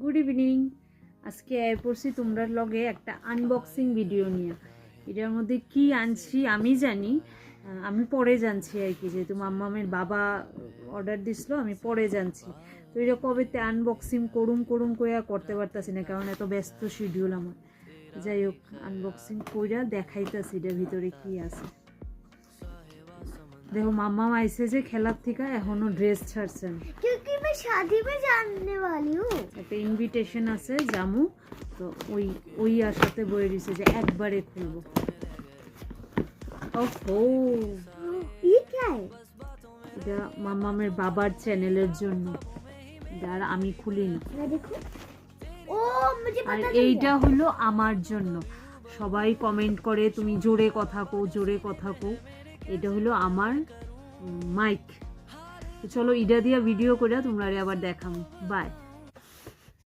Good evening. আজকে পড়ছি তোমরা লগে একটা আনবক্সিং ভিডিও নিয়ে। এটার মধ্যে কি আনছি আমি জানি, আমি পরে জানছি আর কি, যেহেতু মাম্মামের বাবা অর্ডার দিছিল আমি পরে জানছি। তো এটা কবেতে আনবক্সিং করুম করে করতে পারতাছি না, কারণ এত ব্যস্ত শিডিউল আমার। যাই হোক, আনবক্সিং কইরা দেখাইতাছি এটার ভিতরে কি আছে। देखो मामा आइसे जे खेलार থেকে এখনো ড্রেস ছাড়ছেন, क्योंकि मैं शादी में जाने वाली हूँ। একটা ইনভিটেশন আছে জামু, তো ওই আশাতে বয়ে দিছে যে একবারে খুলবো। ওহো, ये क्या है? এটা মামামের বাবার চ্যানেলের জন্য, আর আমি খুলি না। मैं देखूं। ओ मुझे আর पता चल এইটা गया। হলো আমার জন্য। সবাই কমেন্ট করে তুমি জোরে কথা কও, জোরে কথা কও। এটা হলো আমার মাইক। তো চলো ইডা দিয়া ভিডিও করে তোমরা আবার দেখাম। বাই।